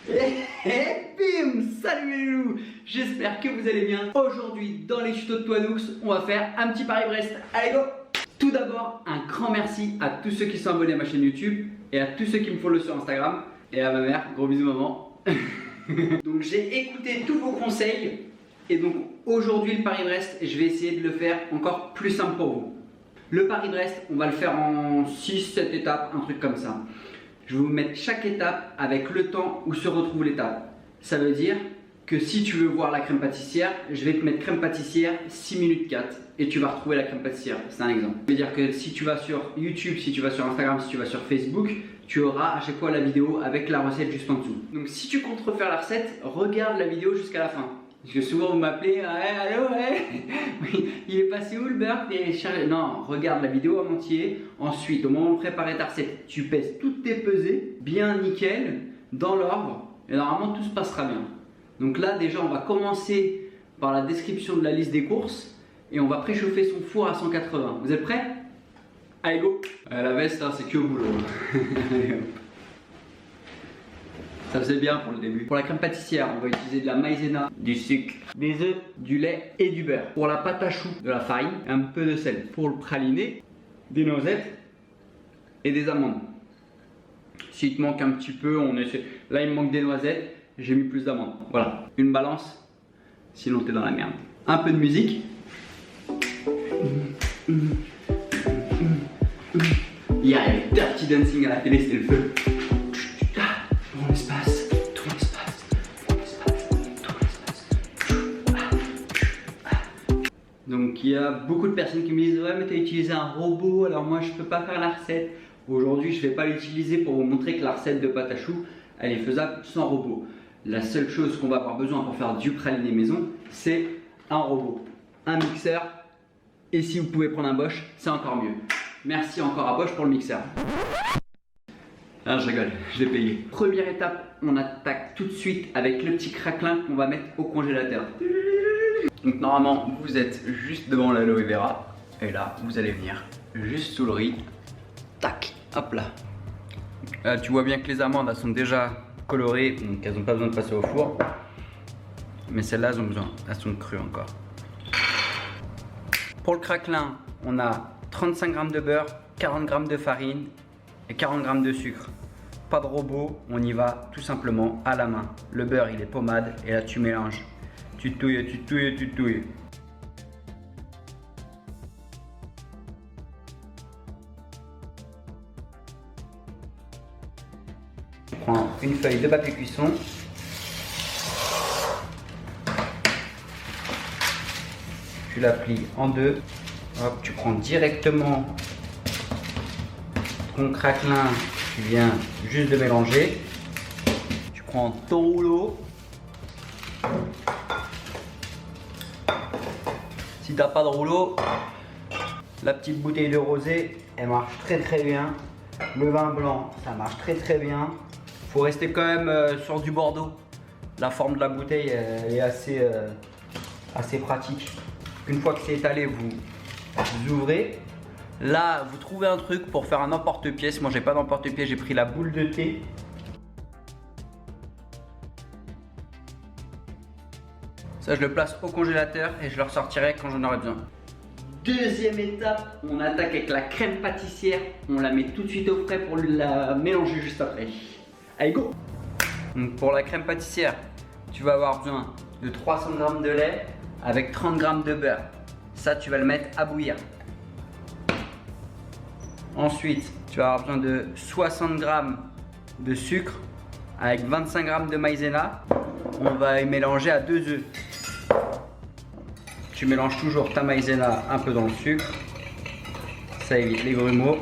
Et bim! Salut les loulous! J'espère que vous allez bien. Aujourd'hui, dans les tutos de Toinoux, on va faire un petit Paris-Brest. Allez go! Tout d'abord, un grand merci à tous ceux qui sont abonnés à ma chaîne YouTube et à tous ceux qui me follow sur Instagram. Et à ma mère, gros bisous maman. Donc j'ai écouté tous vos conseils. Et donc aujourd'hui le Paris-Brest, je vais essayer de le faire encore plus simple pour vous. Le Paris-Brest, on va le faire en 6-7 étapes, un truc comme ça. Je vais vous mettre chaque étape avec le temps où se retrouve l'étape. Ça veut dire que si tu veux voir la crème pâtissière, je vais te mettre crème pâtissière 6 minutes 4 et tu vas retrouver la crème pâtissière. C'est un exemple. Ça veut dire que si tu vas sur YouTube, si tu vas sur Instagram, si tu vas sur Facebook, tu auras à chaque fois la vidéo avec la recette juste en dessous. Donc si tu comptes refaire la recette, regarde la vidéo jusqu'à la fin. Parce que souvent vous m'appelez, ouais, allô, ouais, oui, il est passé où le beurre? Non, regarde la vidéo en entier. Ensuite, au moment de préparer ta recette, tu pèses toutes tes pesées, bien nickel, dans l'ordre, et normalement tout se passera bien. Donc là, déjà, on va commencer par la description de la liste des courses, et on va préchauffer son four à 180. Vous êtes prêts? Allez, go! La veste, hein, c'est que au boulot. Allez, hop. Ça faisait bien pour le début. Pour la crème pâtissière, on va utiliser de la maïzena, du sucre, des œufs, du lait et du beurre. Pour la pâte à choux, de la farine, un peu de sel. Pour le praliné, des noisettes et des amandes. S'il te manque un petit peu, on essaie. Là, il me manque des noisettes, j'ai mis plus d'amandes. Voilà, une balance, sinon t'es dans la merde. Un peu de musique. Hier, il y avait Dirty Dancing à la télé, c'était le feu. Donc il y a beaucoup de personnes qui me disent ouais mais tu as utilisé un robot alors moi je peux pas faire la recette. Aujourd'hui je vais pas l'utiliser pour vous montrer que la recette de pâte à choux elle est faisable sans robot. La seule chose qu'on va avoir besoin pour faire du praliné maison c'est un robot, un mixeur et si vous pouvez prendre un Bosch c'est encore mieux. Merci encore à Bosch pour le mixeur. Ah je rigole, je l'ai payé. Première étape, on attaque tout de suite avec le petit craquelin qu'on va mettre au congélateur. Donc normalement vous êtes juste devant l'aloe vera et là vous allez venir juste sous le riz, tac, hop là. Tu vois bien que les amandes elles sont déjà colorées donc elles n'ont pas besoin de passer au four, mais celles-là elles ont besoin, elles sont crues encore. Pour le craquelin on a 35 g de beurre, 40 g de farine et 40 g de sucre. Pas de robot, on y va tout simplement à la main. Le beurre il est pommade et là tu mélanges. Tu touilles, tu touilles, tu touilles. Tu prends une feuille de papier cuisson. Tu la plies en deux. Hop, tu prends directement ton craquelin. Tu viens juste de mélanger. Tu prends ton rouleau. Si t'as pas de rouleau, la petite bouteille de rosé, elle marche très bien. Le vin blanc, ça marche très bien. Faut rester quand même sur du Bordeaux. La forme de la bouteille, elle est assez pratique. Une fois que c'est étalé, vous ouvrez. Là, vous trouvez un truc pour faire un emporte-pièce. Moi, j'ai pas d'emporte-pièce, j'ai pris la boule de thé. Ça, je le place au congélateur et je le ressortirai quand j'en aurai besoin. Deuxième étape, on attaque avec la crème pâtissière. On la met tout de suite au frais pour la mélanger juste après. Allez, go! Donc pour la crème pâtissière, tu vas avoir besoin de 300 g de lait avec 30 g de beurre. Ça, tu vas le mettre à bouillir. Ensuite, tu vas avoir besoin de 60 g de sucre avec 25 g de maïzena. On va y mélanger à 2 œufs. Tu mélanges toujours ta maïzena un peu dans le sucre. Ça évite les grumeaux.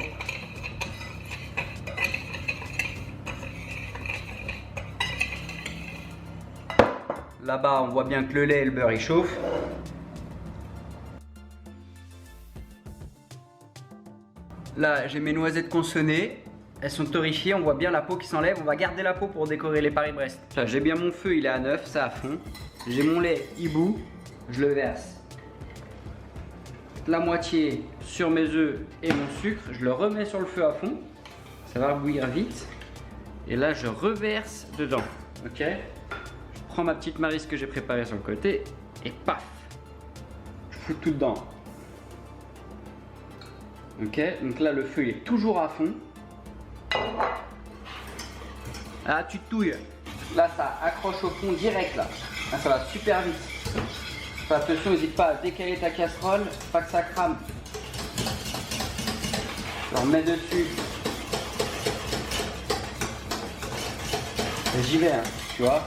Là-bas, on voit bien que le lait et le beurre ils chauffent. Là, j'ai mes noisettes consommées. Elles sont torréfiées, on voit bien la peau qui s'enlève. On va garder la peau pour décorer les Paris-Brest. J'ai bien mon feu, il est à 9, ça à fond. J'ai mon lait hibou, je le verse. La moitié sur mes œufs et mon sucre, je le remets sur le feu à fond. Ça va bouillir vite. Et là, je reverse dedans. Ok. Je prends ma petite maryse que j'ai préparée sur le côté et paf, je fous tout dedans. Ok, donc là le feu il est toujours à fond. Là tu touilles. Là ça accroche au fond direct là. Là ça va super vite. Fais attention, n'hésite pas à décaler ta casserole, pas que ça crame. Je remets dessus. Et j'y vais, hein, tu vois.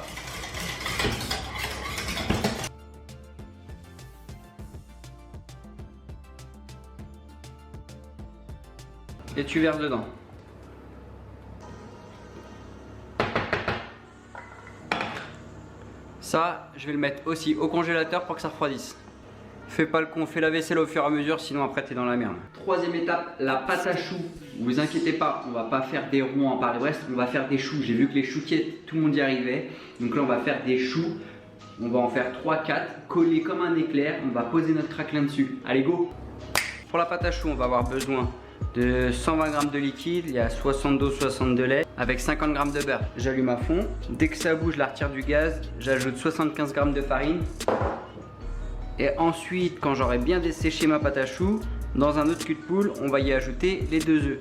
Et tu verses dedans. Ça, je vais le mettre aussi au congélateur pour que ça refroidisse. Fais pas le con, fais la vaisselle au fur et à mesure, sinon après t'es dans la merde. Troisième étape, la pâte à choux. Vous inquiétez pas, on va pas faire des ronds en Paris-Brest, on va faire des choux. J'ai vu que les chouquettes, tout le monde y arrivait. Donc là, on va faire des choux. On va en faire 3-4, collés comme un éclair. On va poser notre craquelin dessus. Allez, go! Pour la pâte à choux, on va avoir besoin de 120 g de liquide, il y a 60 d'eau, 60 de lait, avec 50 g de beurre. J'allume à fond. Dès que ça bouge, je la retire du gaz. J'ajoute 75 g de farine. Et ensuite, quand j'aurai bien desséché ma pâte à choux, dans un autre cul de poule, on va y ajouter les 2 œufs.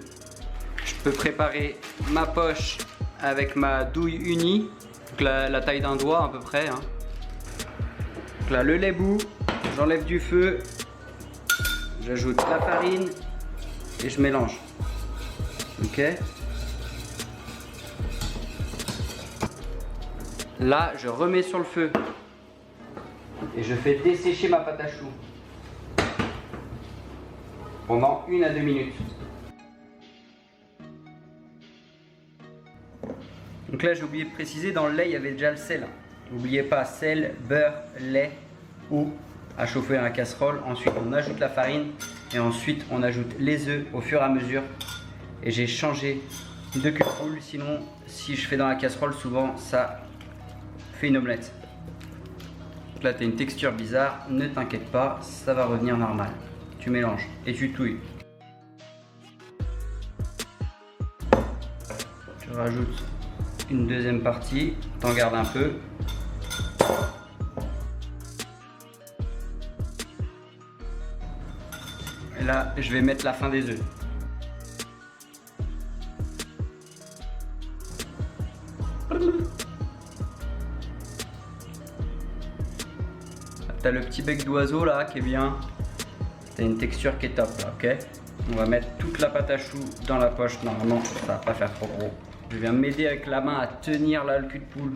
Je peux préparer ma poche avec ma douille unie, donc la taille d'un doigt à peu près. Hein. Donc là, le lait bout, j'enlève du feu, j'ajoute la farine et je mélange. Ok. Là, je remets sur le feu. Et je fais dessécher ma pâte à choux pendant 1 à 2 minutes. Donc là j'ai oublié de préciser, dans le lait il y avait déjà le sel. N'oubliez pas, sel, beurre, lait, eau à chauffer dans la casserole. Ensuite on ajoute la farine et ensuite on ajoute les œufs au fur et à mesure. Et j'ai changé de cul de poule, sinon si je fais dans la casserole souvent ça fait une omelette. Donc là tu as une texture bizarre, ne t'inquiète pas, ça va revenir normal. Tu mélanges et tu touilles. Tu rajoutes une deuxième partie, t'en gardes un peu. Et là je vais mettre la fin des œufs. T'as le petit bec d'oiseau là qui est bien. T'as une texture qui est top là, ok. On va mettre toute la pâte à choux dans la poche. Normalement ça va pas faire trop gros. Je viens m'aider avec la main à tenir là le cul de poule.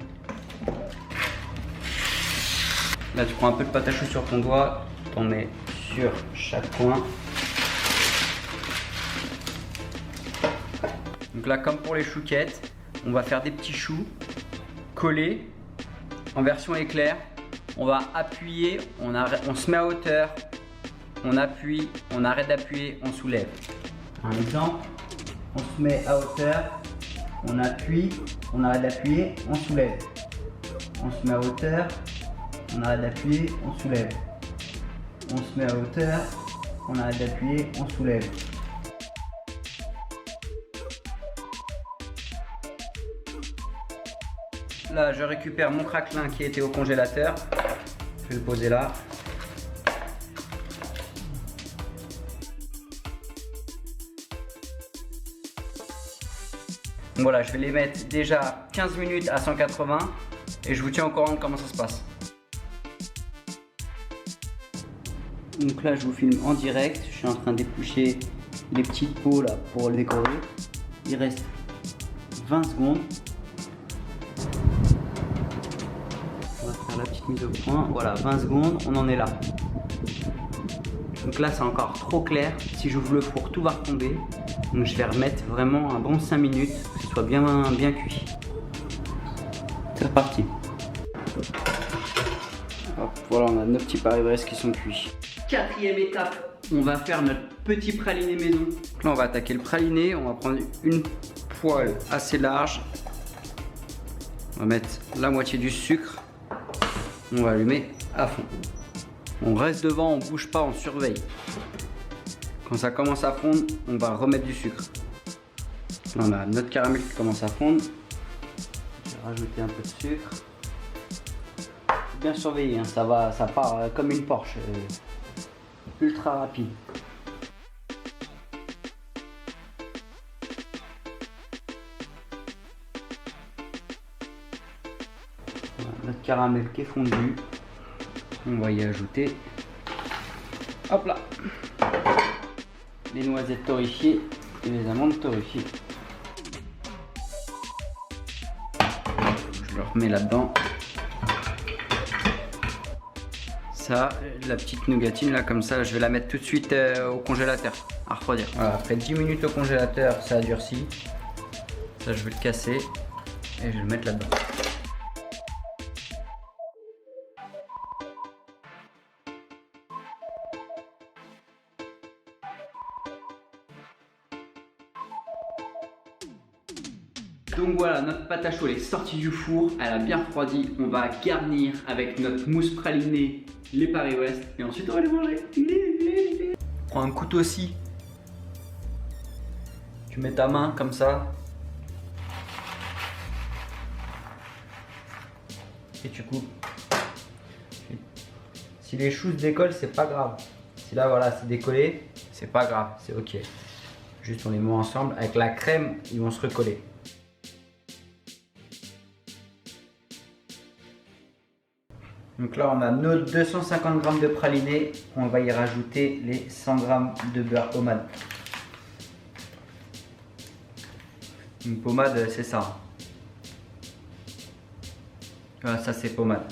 Là tu prends un peu de pâte à choux sur ton doigt, t'en mets sur chaque coin. Donc là comme pour les chouquettes, on va faire des petits choux collés en version éclair. On va appuyer, on se met à hauteur, on appuie, on arrête d'appuyer, on soulève. Un exemple, on se met à hauteur, on appuie, on arrête d'appuyer, on soulève. On se met à hauteur, on arrête d'appuyer, on soulève. On se met à hauteur, on arrête d'appuyer, on soulève. Là, je récupère mon craquelin qui était au congélateur. Je vais le poser là. Voilà, je vais les mettre déjà 15 minutes à 180 et je vous tiens au courant de comment ça se passe. Donc là, je vous filme en direct. Je suis en train d'éplucher les petites peaux là pour le décorer. Il reste 20 secondes. On va faire la petite mise au point. Voilà, 20 secondes, on en est là. Donc là, c'est encore trop clair. Si j'ouvre le four, tout va retomber. Donc je vais remettre vraiment un bon 5 minutes, que ce soit bien cuit. C'est reparti. Hop, voilà, on a nos petits Paris-Brest qui sont cuits. Quatrième étape, on va faire notre petit praliné maison. Donc là, on va attaquer le praliné. On va prendre une poêle assez large. On va mettre la moitié du sucre. On va allumer à fond. On reste devant, on bouge pas, on surveille. Quand ça commence à fondre, on va remettre du sucre. Là, on a notre caramel qui commence à fondre. Je Rajouter un peu de sucre. Bien surveiller, hein, ça part comme une Porsche, ultra rapide. Voilà, notre caramel qui est fondu, on va y ajouter, hop là, les noisettes torréfiées et les amandes torréfiées. Je le remets là-dedans. Ça, la petite nougatine là comme ça, je vais la mettre tout de suite au congélateur à refroidir. Voilà, après 10 minutes au congélateur, ça a durci. Ça, je vais le casser et je vais le mettre là-dedans. Donc voilà, notre pâte à choux elle est sortie du four, elle a bien refroidi. On va garnir avec notre mousse pralinée, les Paris-Brest, et ensuite on va les manger. Prends un couteau aussi. Tu mets ta main comme ça. Et tu coupes. Si les choux se décollent, c'est pas grave. Si là voilà, c'est décollé, c'est pas grave, c'est ok. Juste on les met ensemble. Avec la crème, ils vont se recoller. Donc là on a nos 250 g de praliné, on va y rajouter les 100 g de beurre pommade. Une pommade c'est ça. Voilà, ça c'est pommade.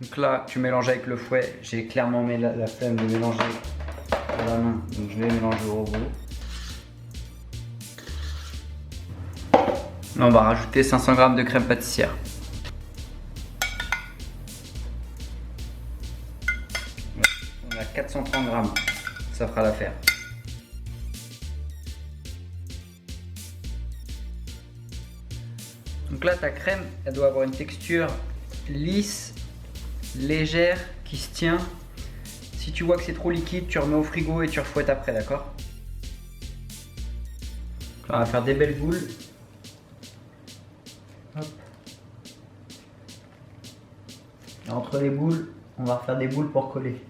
Donc là tu mélanges avec le fouet, j'ai clairement mis la flemme de mélanger à la main, donc je vais mélanger au robot. Là on va rajouter 500 g de crème pâtissière. On a 430 g, ça fera l'affaire. Donc là ta crème, elle doit avoir une texture lisse, légère, qui se tient. Si tu vois que c'est trop liquide, tu remets au frigo et tu refouettes après, d'accord? On va faire des belles boules. Hop. Et entre les boules, on va refaire des boules pour coller.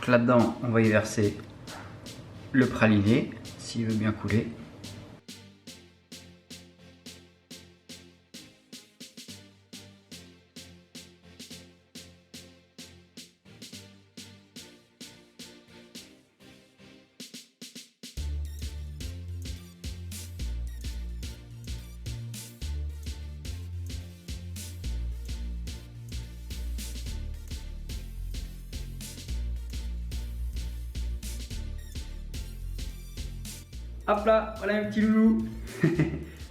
Là-dedans, on va y verser le praliné, s'il veut bien couler. Hop là, voilà mes petits loulous.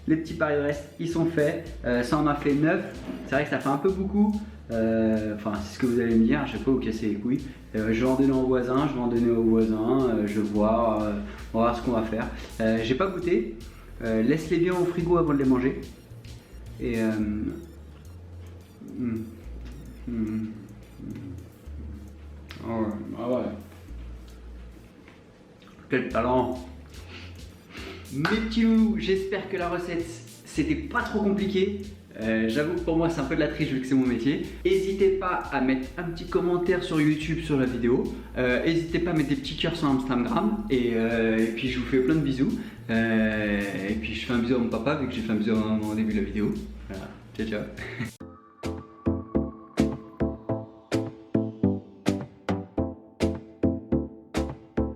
Les petits Paris-Brest, ils sont faits. Ça en a fait 9. C'est vrai que ça fait un peu beaucoup. Enfin, c'est ce que vous allez me dire. Je sais pas, vous casser les couilles. Je vais en donner aux voisins. Je vais en donner aux voisins. Je vais voir. On va voir ce qu'on va faire. J'ai pas goûté. Laisse-les bien au frigo avant de les manger. Et ah ouais. Quel talent! Mes petits loups, j'espère que la recette c'était pas trop compliqué. J'avoue que pour moi c'est un peu de la triche vu que c'est mon métier. N'hésitez pas à mettre un petit commentaire sur YouTube sur la vidéo. N'hésitez pas à mettre des petits cœurs sur Instagram. Et puis je vous fais plein de bisous. Et puis je fais un bisou à mon papa vu que j'ai fait un bisou au début de la vidéo. Voilà, ciao ciao.